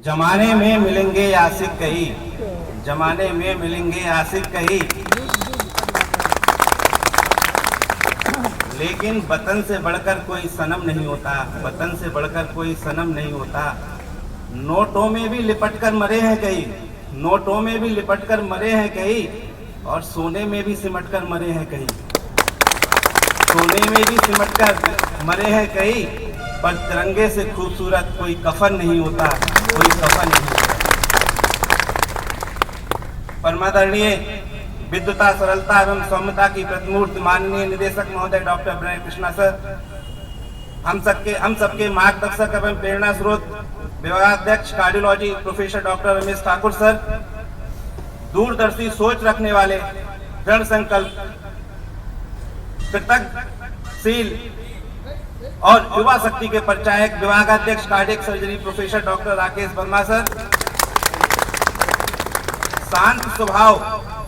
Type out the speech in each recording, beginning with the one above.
जमाने में मिलेंगे आशिक कहीं, जमाने में मिलेंगे आशिक कहीं, लेकिन वतन से बढ़कर कोई सनम नहीं होता, वतन से बढ़कर कोई सनम नहीं होता। नोटों में भी लिपट कर मरे हैं कई, नोटों में भी लिपट कर मरे हैं कई, और सोने में भी सिमट कर मरे हैं कई, सोने में भी सिमट कर मरे हैं कई, पर तिरंगे से खूबसूरत कोई कफन नहीं होता, कोई कफन नहीं होता। परमादरणीय विद्वता, सरलता एवं सौम्यता की प्रतिमूर्ति माननीय निदेशक महोदय डॉक्टर प्रणय कृष्णा सर, हम सबके मार्गदर्शक एवं प्रेरणा स्रोत विभागाध्यक्ष cardiology professor doctor Ramesh Thakur sir, दूरदर्शी सोच रखने वाले, दृढ़ संकल्प, कृतज्ञशील और युवा शक्ति के परिचायक विभागाध्यक्ष cardiac surgery professor doctor Rakesh Verma sir, शांत स्वभाव,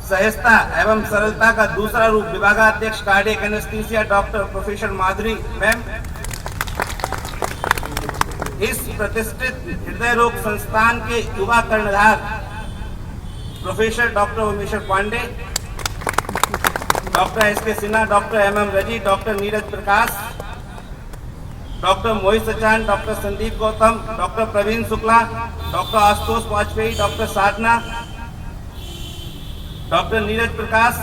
सहजता एवं सरलता का दूसरा रूप विभागाध्यक्ष cardiac anaesthesia doctor professor Madhuri ma'am, इस प्रतिष्ठित हृदय रोग संस्थान के युवा कर्णधार professor doctor Umeshwar Pandey, doctor S K. Sinha, doctor M M. Razi, doctor Neeraj Prakash, doctor Mohit Sachan, doctor Sandeep Gautam, doctor Praveen Shukla, doctor Ashutosh Vajpayee, doctor Sadhana, doctor Neeraj Prakash,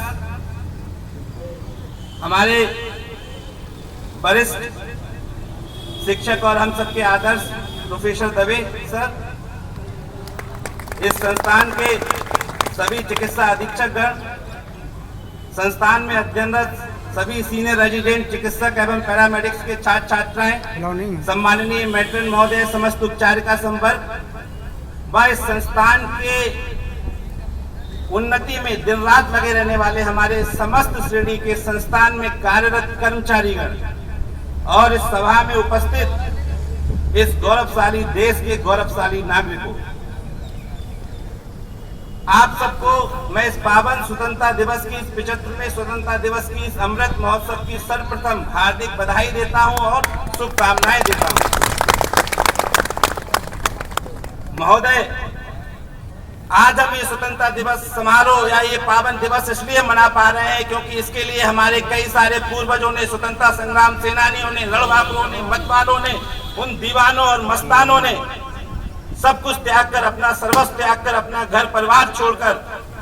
हमारे वरिष्ठ शिक्षक और हम सबके आदर्श प्रोफेसर दवे सर, इस संस्थान के सभी चिकित्सा अधीक्षकगण, संस्थान में अध्ययनरत सभी सीनियर रेजिडेंट चिकित्सक एवं पैरामेडिक्स के छात्र छात्राएं, सम्माननीय मैट्रन महोदय, समस्त उपचारिका संवर्ग व इस संस्थान के उन्नति में दिन रात लगे रहने वाले हमारे समस्त श्रेणी के संस्थान में कार्यरत कर्मचारीगण और इस सभा में उपस्थित इस गौरवशाली देश के गौरवशाली नागरिकों, आप सबको मैं इस पावन स्वतंत्रता दिवस की, इस 75वें स्वतंत्रता दिवस की, इस अमृत महोत्सव की सर्वप्रथम हार्दिक बधाई देता हूं और शुभकामनाएं देता हूं। महोदय, आज हम ये स्वतंत्रता दिवस समारोह या ये पावन दिवस इसलिए मना पा रहे हैं क्योंकि इसके लिए हमारे कई सारे पूर्वजों ने, स्वतंत्रता संग्राम सेनानियों ने, लड़वाकों ने, मतवालों ने, उन दीवानों और मस्तानों ने सब कुछ त्याग कर, अपना सर्वस्व त्याग कर, अपना घर परिवार छोड़कर,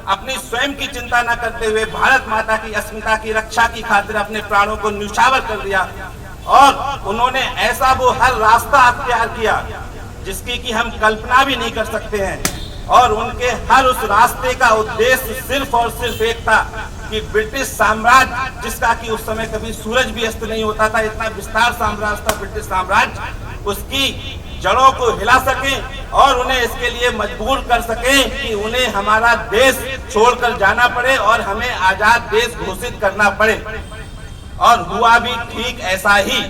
अपनी स्वयं की चिंता न करते हुए भारत माता की अस्मिता की रक्षा की खातिर अपने प्राणों को न्यौछावर कर दिया और उन्होंने ऐसा वो हर रास्ता अख्तियार किया जिसकी कि हम कल्पना भी नहीं कर सकते हैं। और उनके हर उस रास्ते का उद्देश्य सिर्फ और सिर्फ एक था कि ब्रिटिश साम्राज्य, जिसका कि उस समय कभी सूरज भी अस्त नहीं होता था, इतना विस्तार साम्राज्य था ब्रिटिश साम्राज्य, उसकी जड़ों को हिला सके और उन्हें इसके लिए मजबूर कर सके कि उन्हें हमारा देश छोड़कर जाना पड़े और हमें आजाद देश घोषित करना पड़े। और हुआ भी ठीक ऐसा ही।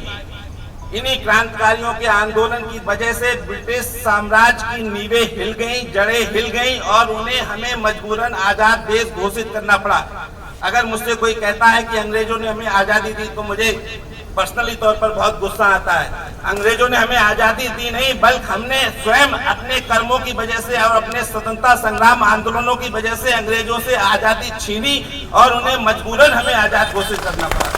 इन्हीं क्रांतिकारियों के आंदोलन की वजह से ब्रिटिश साम्राज्य की नींवें हिल गईं, जड़ें हिल गईं और उन्हें हमें मजबूरन आजाद देश घोषित करना पड़ा। अगर मुझसे कोई कहता है कि अंग्रेजों ने हमें आजादी दी तो मुझे पर्सनली तौर पर बहुत गुस्सा आता है। अंग्रेजों ने हमें आजादी दी नहीं, बल्कि हमने स्वयं अपने कर्मों की वजह से और अपने स्वतंत्रता संग्राम आंदोलनों की वजह से अंग्रेजों से आजादी छीनी और उन्हें मजबूरन हमें आजाद घोषित करना पड़ा।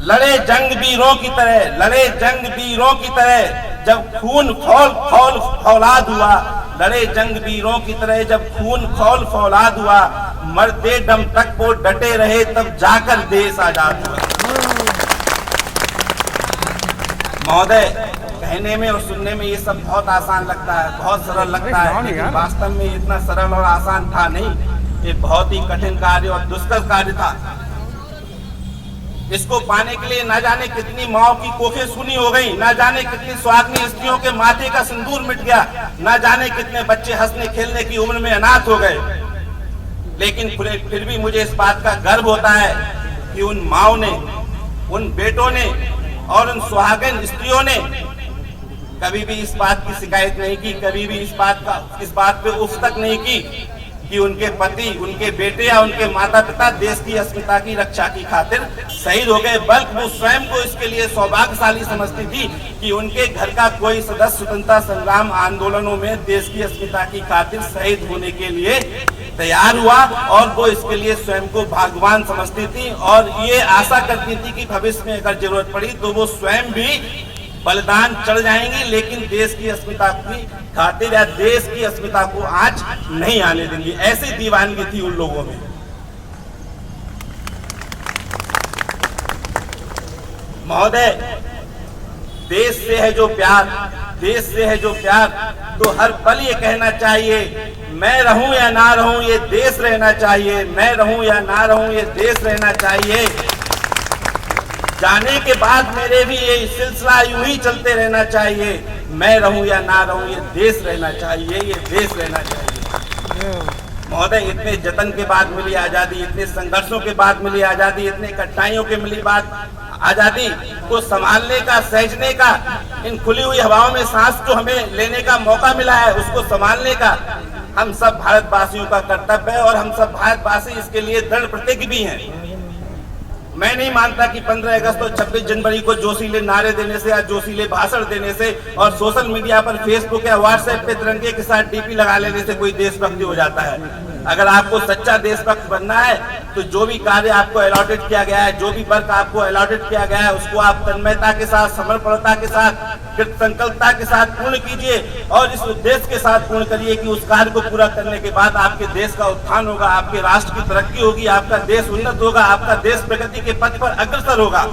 लड़े जंग वीरों की तरह, लड़े जंग वीरों की तरह जब खून खौल खौल फौलाद हुआ, लड़े जंग वीरों की तरह जब खून खौल फौलाद हुआ, मरते दम तक वो डटे रहे तब जाकर देश आजाद हुआ। महोदय, कहने में और सुनने में ये सब बहुत आसान लगता है, बहुत सरल लगता है, लेकिन वास्तव में इतना सरल और आसान था नहीं। ये बहुत ही कठिन कार्य और दुष्कर कार्य था। इसको पाने के लिए न जाने कितनी माओ की कोखें सूनी हो गई, न जाने कितनी सुहागनी स्त्रियों के माथे का सिंदूर मिट गया, न जाने कितने बच्चे हंसने खेलने की उम्र में अनाथ हो गए। लेकिन फिर भी मुझे इस बात का गर्व होता है कि उन माओ ने, उन बेटों ने और उन सुहागन स्त्रियों ने कभी भी इस बात की शिकायत नहीं की, कभी भी इस बात पे उफ तक नहीं की। कि उनके पति, उनके बेटे या उनके माता पिता देश की अस्मिता की रक्षा की खातिर शहीद हो गए, बल्कि वो स्वयं को इसके लिए सौभाग्यशाली समझती थी कि उनके घर का कोई सदस्य स्वतंत्रता संग्राम आंदोलनों में देश की अस्मिता की खातिर शहीद होने के लिए तैयार हुआ, और वो इसके लिए स्वयं को भाग्यवान समझती थी और ये आशा करती थी कि भविष्य में अगर जरूरत पड़ी तो वो स्वयं भी बलिदान चढ़ जाएंगे, लेकिन देश की अस्मिता की खातिर या देश की अस्मिता को आंच नहीं आने देंगे। ऐसी दीवानगी थी उन लोगों में। महोदय, देश से है जो प्यार, देश से है जो प्यार, तो हर पल ये कहना चाहिए, मैं रहूं या ना रहूं ये देश रहना चाहिए, मैं रहूं या ना रहूं ये देश रहना चाहिए। जाने के बाद मेरे भी ये सिलसिला यूं ही चलते रहना चाहिए, मैं रहूं या ना रहूं ये देश रहना चाहिए, ये देश रहना चाहिए। महोदय, इतने जतन के बाद मिली आजादी, इतने संघर्षों के बाद मिली आजादी, इतने कठिनाइयों के मिली बात आजादी को संभालने का, सहेजने का, इन खुली हुई हवाओं में सांस जो हमें लेने का मौका मिला है उसको संभालने का हम सब भारतवासियों का कर्तव्य है, और हम सब भारतवासी इसके लिए दृढ़ प्रतिज्ञ भी हैं। मैं नहीं मानता कि 15 अगस्त और 26 जनवरी को जोशीले नारे देने से या जोशीले भाषण देने से और सोशल मीडिया पर फेसबुक या व्हाट्सएप पे तिरंगे के साथ डीपी लगा लेने से कोई देशभक्ति हो जाता है। अगर आपको सच्चा देशभक्त बनना है तो जो भी कार्य आपको अलॉटेड किया गया है, जो भी वर्क आपको अलॉटेड किया गया है, उसको आप तन्मयता के साथ, समर्पणता के साथ, कृत संकल्पता के साथ पूर्ण कीजिए, और इस उद्देश्य के साथ पूर्ण करिए कि उस कार्य को पूरा करने के बाद आपके देश का उत्थान होगा, आपके राष्ट्र की तरक्की होगी, आपका देश उन्नत होगा, आपका देश प्रगति के पथ पर अग्रसर होगा।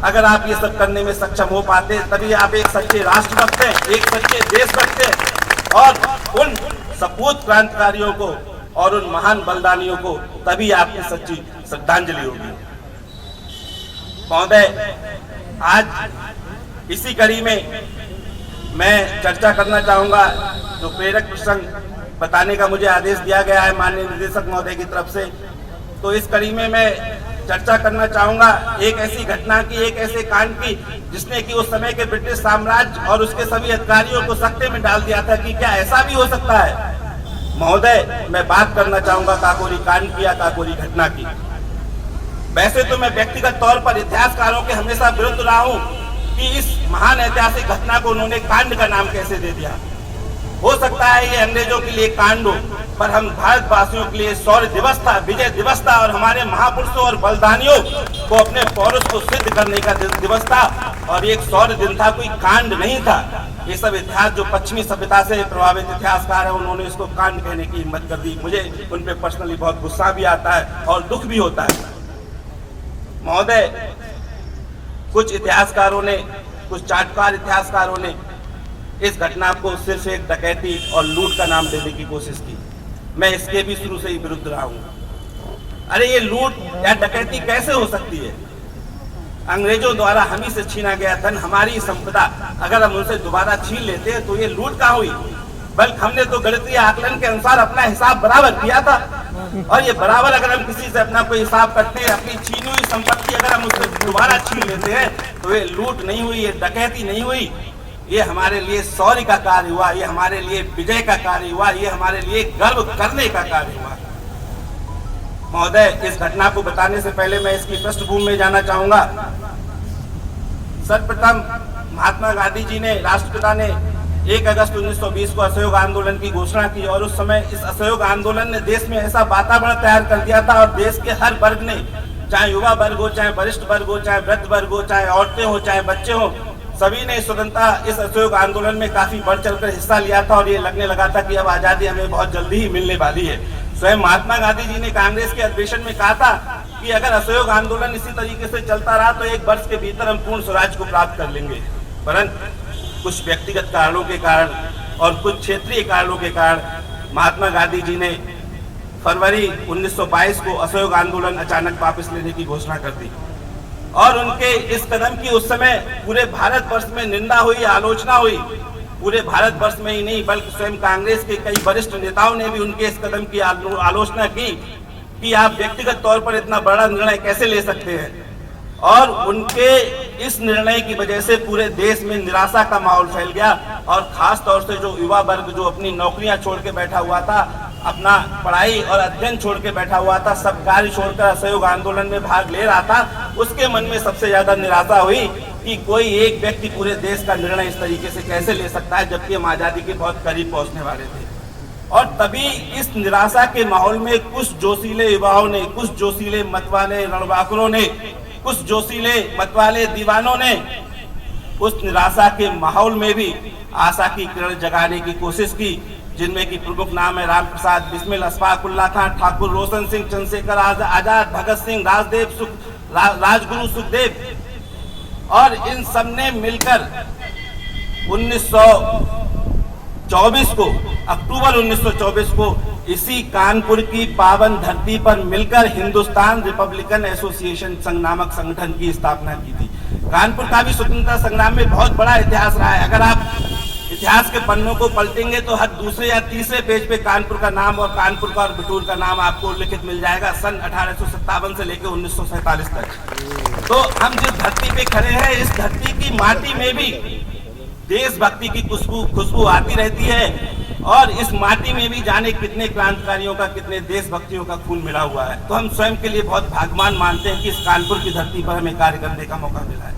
अगर आप ये सब करने में सक्षम हो पाते तभी आप एक सच्चे राष्ट्रभक्त हैं, एक सच्चे देशभक्त हैं, और उन सपूत क्रांतिकारियों को और उन महान बलिदानियों को तभी आपकी सच्ची श्रद्धांजलि होगी। महोदय, आज इसी कड़ी में मैं चर्चा करना चाहूंगा, जो प्रेरक प्रसंग बताने का मुझे आदेश दिया गया है माननीय निदेशक महोदय की तरफ से, तो इस कड़ी में मैं चर्चा करना चाहूंगा एक ऐसी घटना की, एक ऐसे कांड की जिसने कि उस समय के ब्रिटिश साम्राज्य और उसके सभी अधिकारियों को सकते में डाल दिया था कि क्या ऐसा भी हो सकता है। महोदय, मैं बात करना चाहूंगा काकोरी कांड की या काकोरी घटना की। वैसे तो मैं व्यक्तिगत तौर पर इतिहासकारों के हमेशा विरुद्ध रहा हूं कि इस महान ऐतिहासिक घटना को उन्होंने कांड का नाम कैसे दे दिया। हो सकता है ये अंग्रेजों के लिए कांड हो, पर हम भारतवासियों के लिए शौर्य दिवस था, विजय दिवस था, और हमारे महापुरुषों और बलिदानियों को अपने पौरुष को सिद्ध करने का दिवस था, और एक शौर्य दिन था, कोई कांड नहीं था। ये सब इतिहास जो पश्चिमी सभ्यता से प्रभावित इतिहासकार है, उन्होंने इसको कांड कहने की हिम्मत कर दी। मुझे उन पे पर्सनली बहुत गुस्सा भी आता है और दुख भी होता है। महोदय, कुछ इतिहासकारों ने, कुछ चाटुकार इतिहासकारों ने इस घटना को सिर्फ एक डकैती और लूट का नाम देने की कोशिश की। मैं इसके भी शुरू से ही विरुद्ध रहा हूँ। अरे ये लूट या डकैती कैसे हो सकती है? अंग्रेजों द्वारा हम ही से छीना गया धन, हमारी संपदा, अगर हम उनसे दोबारा छीन लेते हैं तो ये लूट कहाँ हुई? बल्कि हमने तो गणितीय आकलन के अनुसार अपना हिसाब बराबर किया था, और ये बराबर अगर हम किसी से अपना कोई हिसाब करते हैं, अपनी छीनी हुई संपत्ति अगर हम उससे दोबारा छीन लेते हैं तो ये लूट नहीं हुई, ये डकैती नहीं हुई, ये हमारे लिए शौर्य का कार्य हुआ, ये हमारे लिए विजय का कार्य हुआ, ये हमारे लिए गर्व करने का कार्य हुआ। महोदय, इस घटना को बताने से पहले मैं इसकी पृष्ठभूमि में जाना चाहूंगा। सर्वप्रथम महात्मा गांधी जी ने, राष्ट्रपिता ने 1 अगस्त 1920 को असहयोग आंदोलन की घोषणा की, और उस समय इस असहयोग आंदोलन ने देश में ऐसा वातावरण तैयार कर दिया था, और देश के हर वर्ग ने, चाहे युवा वर्ग हो, चाहे वरिष्ठ वर्ग हो, चाहे वृद्ध वर्ग हो, चाहे औरतें हो, चाहे बच्चे हो, सभी ने स्वतंत्रता इस असहयोग आंदोलन में काफी बढ़ चढ़कर हिस्सा लिया था, और ये लगने लगा था कि अब आजादी हमें बहुत जल्दी ही मिलने वाली है। स्वयं महात्मा गांधी जी ने कांग्रेस के अधिवेशन में कहा था कि अगर असहयोग आंदोलन इसी तरीके से चलता रहा तो 1 वर्ष के भीतर हम पूर्ण स्वराज को प्राप्त कर लेंगे। परंतु कुछ व्यक्तिगत कारणों के कारण और कुछ क्षेत्रीय कारणों के कारण महात्मा गांधी जी ने फरवरी 1922 को असहयोग आंदोलन अचानक वापस लेने की घोषणा कर दी, और उनके इस कदम की उस समय पूरे भारतवर्ष में निंदा हुई, आलोचना हुई। पूरे भारतवर्ष में ही नहीं बल्कि स्वयं कांग्रेस के कई वरिष्ठ नेताओं ने भी उनके इस कदम की आलोचना की कि आप व्यक्तिगत तौर पर इतना बड़ा निर्णय कैसे ले सकते हैं। और उनके इस निर्णय की वजह से पूरे देश में निराशा का माहौल फैल गया, और खास तौर से जो युवा वर्ग जो अपनी नौकरियां छोड़ के बैठा हुआ था, अपना पढ़ाई और अध्ययन छोड़ के बैठा हुआ था, सब कार्य छोड़कर असहयोग आंदोलन में भाग ले रहा था, उसके मन में सबसे ज्यादा निराशा हुई कि कोई एक व्यक्ति पूरे देश का निर्णय इस तरीके से कैसे ले सकता है, जबकि हम आजादी के बहुत करीब पहुंचने वाले थे। और तभी इस निराशा के माहौल में कुछ जोशीले युवाओं ने, कुछ जोशीले मतवाले रणबांकुरों ने, कुछ जोशीले मतवाले दीवानों ने उस निराशा के माहौल में भी आशा की किरण जगाने की कोशिश की, जिनमें की प्रमुख नाम है राम प्रसाद बिस्मिल, अशफाक उल्लाह खां, ठाकुर रोशन सिंह, चंद्रशेखर आजाद, भगत सिंह, राजगुरु सुखदेव। और इन सब ने मिलकर 1924 को, अक्टूबर 1924 को इसी कानपुर की पावन धरती पर मिलकर हिंदुस्तान रिपब्लिकन एसोसिएशन संघ नामक संगठन की स्थापना की थी। कानपुर का भी स्वतंत्रता संग्राम में बहुत बड़ा इतिहास रहा है। अगर आप इतिहास के पन्नों को पलटेंगे तो हर दूसरे या तीसरे पेज पे कानपुर का नाम और कानपुर का और बिठूर का नाम आपको उल्लिखित मिल जाएगा, सन 1857 से लेकर 1947 तक। तो हम जिस धरती पे खड़े हैं, इस धरती की माटी में भी देशभक्ति की खुशबू आती रहती है, और इस माटी में भी जाने कितने क्रांतिकारियों का, कितने देशभक्तियों का खून मिला हुआ है। तो हम स्वयं के लिए बहुत भाग्यवान मानते हैं कि इस कानपुर की धरती पर हमें कार्य करने का मौका मिला है।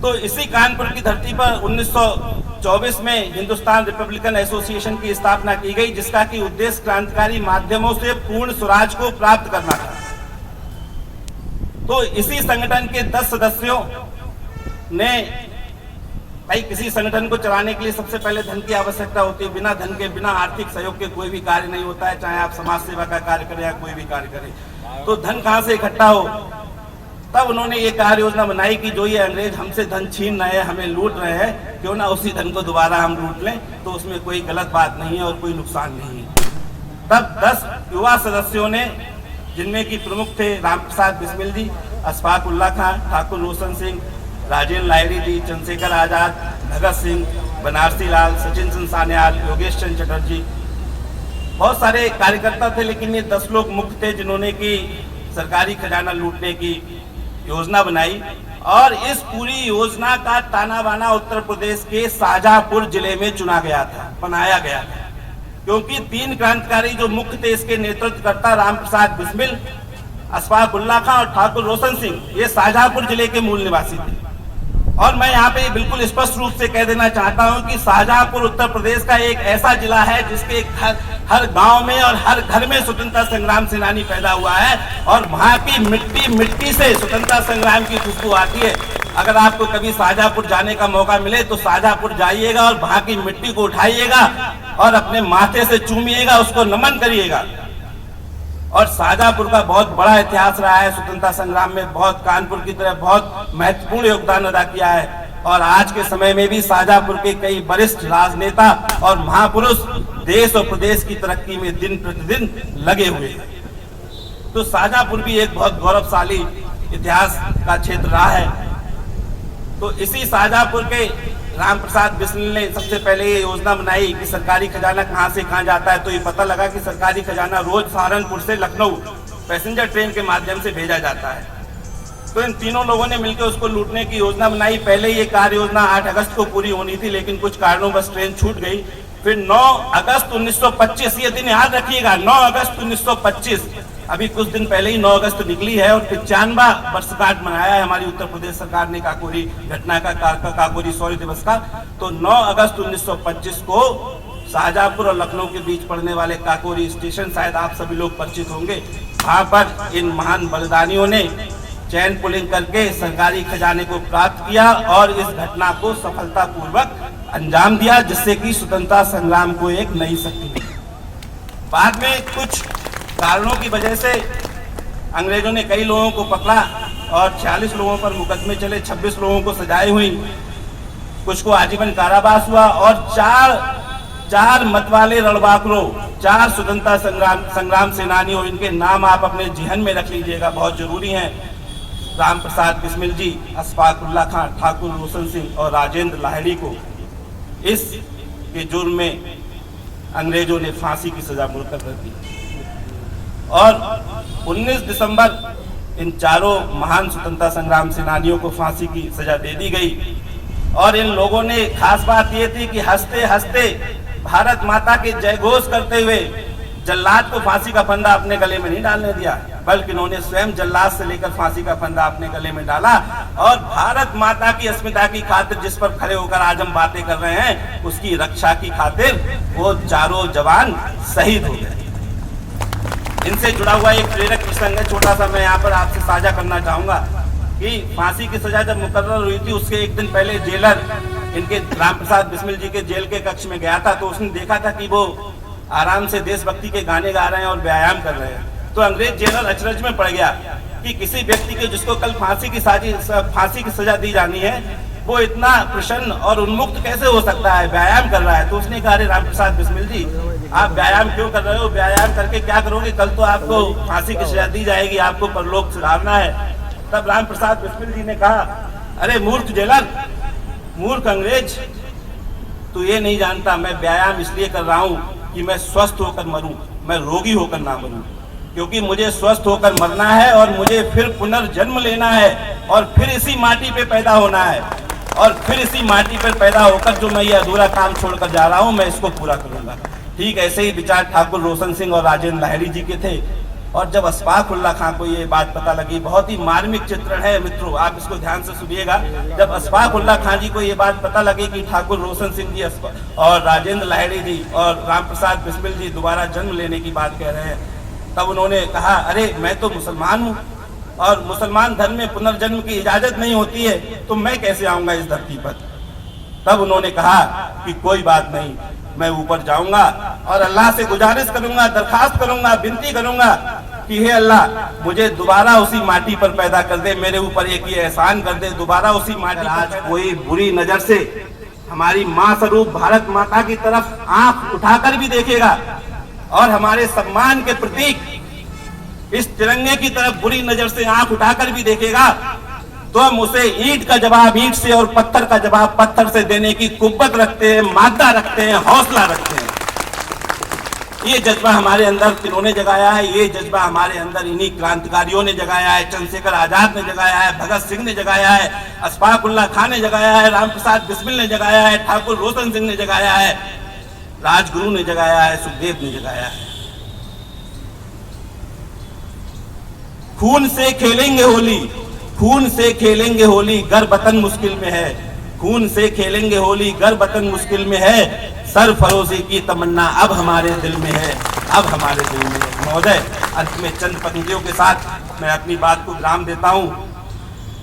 तो इसी कानपुर की धरती पर 1924 में हिंदुस्तान रिपब्लिकन एसोसिएशन की स्थापना की गई, जिसका की उद्देश्य क्रांतिकारी माध्यमों से पूर्ण स्वराज को प्राप्त करना था। तो इसी संगठन के 10 सदस्यों ने, भाई किसी संगठन को चलाने के लिए सबसे पहले धन की आवश्यकता होती है। बिना धन के, बिना आर्थिक सहयोग के कोई भी कार्य नहीं होता है, चाहे आप समाज सेवा का कार्य करें या कोई भी कार्य करें। तो धन कहाँ से इकट्ठा हो, तब उन्होंने ये कार्य योजना बनाई कि जो ये अंग्रेज हमसे धन छीन रहे हैं, हमें लूट रहे हैं, क्यों ना उसी धन को दोबारा हम लूट लें, तो उसमें कोई गलत बात नहीं है और कोई नुकसान नहीं है। तब 10 युवा सदस्यों ने, जिनमें की प्रमुख थे राम प्रसाद बिस्मिल जी, अशफाक उल्लाह खां, ठाकुर रोशन सिंह, राजेंद्र लाहिड़ी जी, चंद्रशेखर आजाद, भगत सिंह, बनारसी लाल, सचिन सिंह सान्याल, योगेश चंद्र चटर्जी, बहुत सारे कार्यकर्ता थे, लेकिन ये 10 लोग मुख्य थे जिन्होंने की सरकारी खजाना लूटने की योजना बनाई। और इस पूरी योजना का ताना बाना उत्तर प्रदेश के शाहजहांपुर जिले में चुना गया था, बनाया गया था, क्योंकि 3 क्रांतिकारी जो मुख्य थे, इसके नेतृत्व करता राम प्रसाद बिस्मिल, अशफाक उल्लाह खां और ठाकुर रोशन सिंह, ये शाहजहांपुर जिले के मूल निवासी थे। और मैं यहाँ पे बिल्कुल स्पष्ट रूप से कह देना चाहता हूँ कि शाहजहांपुर उत्तर प्रदेश का एक ऐसा जिला है जिसके हर गांव में और हर घर में स्वतंत्रता संग्राम सेनानी पैदा हुआ है, और वहाँ की मिट्टी से स्वतंत्रता संग्राम की खुशबू आती है। अगर आपको कभी शाहजहांपुर जाने का मौका मिले तो शाहजहांपुर जाइएगा और वहाँ की मिट्टी को उठाइएगा और अपने माथे से चूमिएगा, उसको नमन करिएगा। और शाहजहांपुर का बहुत बड़ा इतिहास रहा है स्वतंत्रता संग्राम में, बहुत कानपुर की तरह बहुत महत्वपूर्ण योगदान अदा किया है। और आज के समय में भी शाहजहांपुर के कई वरिष्ठ राजनेता और महापुरुष देश और प्रदेश की तरक्की में दिन प्रतिदिन लगे हुए हैं। तो शाहजहांपुर भी एक बहुत गौरवशाली इतिहास का क्षेत्र रहा है। तो इसी शाहजहांपुर के राम प्रसाद बिस्मिल ने सबसे पहले ये योजना बनाई कि सरकारी खजाना कहाँ से कहाँ जाता है। तो ये पता लगा कि सरकारी खजाना रोज सहारनपुर से लखनऊ पैसेंजर ट्रेन के माध्यम से भेजा जाता है। तो इन तीनों लोगों ने मिलकर उसको लूटने की योजना बनाई। पहले ये कार्य योजना 8 अगस्त को पूरी होनी थी, लेकिन कुछ कारणों बस ट्रेन छूट गई। फिर 9 अगस्त 1925, ये दिन याद रखिएगा, 9 अगस्त 1925, अभी कुछ दिन पहले ही 9 अगस्त निकली है, और 95वां वर्षगांठ मनाया है हमारी उत्तर प्रदेश सरकार ने काकोरी घटना का, काकोरी शौर्य दिवस का। तो 9 अगस्त 1925 को शाहजहांपुर और लखनऊ के बीच पड़ने वाले काकोरी स्टेशन, शायद आप सभी लोग परिचित होंगे, वहां पर इन महान बलिदानियों ने चैन पुलिंग करके सरकारी खजाने को प्राप्त किया और इस घटना को सफलतापूर्वक अंजाम दिया, जिससे कि स्वतंत्रता संग्राम को एक नई शक्ति मिली। बाद में कुछ कारणों की वजह से अंग्रेजों ने कई लोगों को पकड़ा और 46 लोगों पर मुकदमे चले, 26 लोगों को सजाएं हुई, कुछ को आजीवन कारावास हुआ, और चार मतवाले रणबांकुरों, 4 स्वतंत्रता संग्राम सेनानियों, इनके नाम आप अपने जिहन में रख लीजिएगा, बहुत जरूरी है। राम प्रसाद बिस्मिल जी, अशफाक उल्लाह खां, ठाकुर रोशन सिंह और राजेंद्र लाहिड़ी को इस के जुर्म में अंग्रेजों ने फांसी की सजा मुकर्रर कर दी। और 19 दिसंबर इन चारों महान स्वतंत्रता संग्राम सेनानियों को फांसी की सजा दे दी गई। और इन लोगों ने, खास बात ये थी कि हंसते हंसते भारत माता के जयघोष करते हुए जल्लाद को फांसी का फंदा अपने गले में नहीं डालने दिया, बल्कि उन्होंने स्वयं जल्लाद से लेकर फांसी का फंदा अपने गले में डाला। और भारत माता की अस्मिता की खातिर जिस पर खड़े होकर आज हम बातें कर रहे हैं, उसकी रक्षा की खातिर वो चारों जवान शहीद हो गए। इनसे जुड़ा हुआ एक प्रेरक प्रसंग है, छोटा सा मैं यहाँ पर आपसे साझा करना चाहूंगा कि फांसी की सजा जब मुकर्रर हुई थी, उसके एक दिन पहले जेलर इनके रामप्रसाद बिस्मिल जी के जेल के कक्ष में गया था। तो उसने देखा था कि वो आराम से देशभक्ति के गाने गा रहे हैं और व्यायाम कर रहे हैं। तो अंग्रेज जेलर अचरज में पड़ गया कि किसी व्यक्ति के जिसको कल फांसी की सजा दी जानी है, वो इतना प्रसन्न और उन्मुक्त कैसे हो सकता है, व्यायाम कर रहा है। तो उसने कहा, अरे रामप्रसाद बिस्मिल जी, आप व्यायाम क्यों कर रहे हो, व्यायाम करके क्या करोगे, कल तो आपको फांसी की सजा दी जाएगी, आपको परलोक सुधारना है। तब रामप्रसाद बिस्मिल जी ने कहा, अरे मूर्ख जेलर, मूर्ख अंग्रेज, तू ये नहीं जानता मैं व्यायाम इसलिए कर रहा हूँ कि मैं स्वस्थ होकर मरूं, मैं रोगी होकर ना मरूं। क्योंकि मुझे स्वस्थ होकर मरना है और मुझे फिर पुनर्जन्म लेना है और फिर इसी माटी पे पैदा होना है और फिर इसी माटी पर पैदा होकर जो मैं ये अधूरा काम छोड़कर जा रहा हूँ, मैं इसको पूरा करूंगा। ठीक ऐसे ही विचार ठाकुर रोशन सिंह और राजेंद्र लाहिड़ी जी के थे। और जब अशफाक उल्लाह खां को ये बात पता लगी, बहुत ही मार्मिक चित्रण है मित्रों, आप इसको ध्यान से सुनिएगा। जब अशफाक उल्लाह खां जी को ये बात पता लगी कि ठाकुर रोशन सिंह जी और राजेंद्र लाहिड़ी जी और रामप्रसाद बिस्मिल जी दोबारा जन्म लेने की बात कह रहे हैं, तब उन्होंने कहा, अरे मैं तो मुसलमान हूँ और मुसलमान धर्म में पुनर्जन्म की इजाजत नहीं होती है, तो मैं कैसे आऊंगा इस धरती पर। तब उन्होंने कहा कि कोई बात नहीं, मैं ऊपर जाऊंगा और अल्लाह से गुजारिश करूंगा, दरखास्त करूंगा, विनती करूंगा कि हे अल्लाह, मुझे दोबारा उसी माटी पर पैदा कर दे, मेरे ऊपर एक ये एहसान कर दे, दोबारा उसी माटी। आज कोई बुरी नजर से हमारी माँ स्वरूप भारत माता की तरफ आंख उठाकर भी देखेगा और हमारे सम्मान के प्रतीक इस तिरंगे की तरफ बुरी नजर से आंख उठाकर भी देखेगा, तो हम उसे ईंट का जवाब ईंट से और पत्थर का जवाब पत्थर से देने की कुव्वत रखते हैं, मादा रखते हैं, हौसला रखते हैं। ये जज्बा हमारे अंदर किन्होंने जगाया है, ये जज्बा हमारे अंदर इन्हीं क्रांतिकारियों ने जगाया है, चंद्रशेखर आजाद ने जगाया है, भगत सिंह ने जगाया है, अशफाक उल्लाह खां ने जगाया है, रामप्रसाद बिस्मिल ने जगाया है, ठाकुर रोशन सिंह ने जगाया है, राजगुरु ने जगाया है, सुखदेव ने जगाया है। खून से खेलेंगे होली, खून से खेलेंगे होली, गर वतन मुश्किल में है, खून से खेलेंगे होली, गर वतन मुश्किल में है, सरफरोशी की तमन्ना अब हमारे दिल में है, अब हमारे दिल में है। महोदय, अंत में चंद पंक्तियों के साथ मैं अपनी बात को विराम देता हूँ।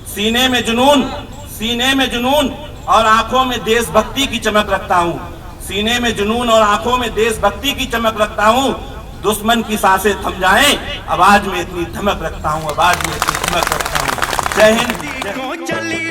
सीने में जुनून और आंखों में देशभक्ति की चमक रखता हूँ, सीने में जुनून और आंखों में देशभक्ति की चमक रखता हूँ। दुश्मन की सांसें थम जाएं, आवाज में इतनी धमक रखता हूँ, आवाज में इतनी धमक रखता हूँ। जय हिंद।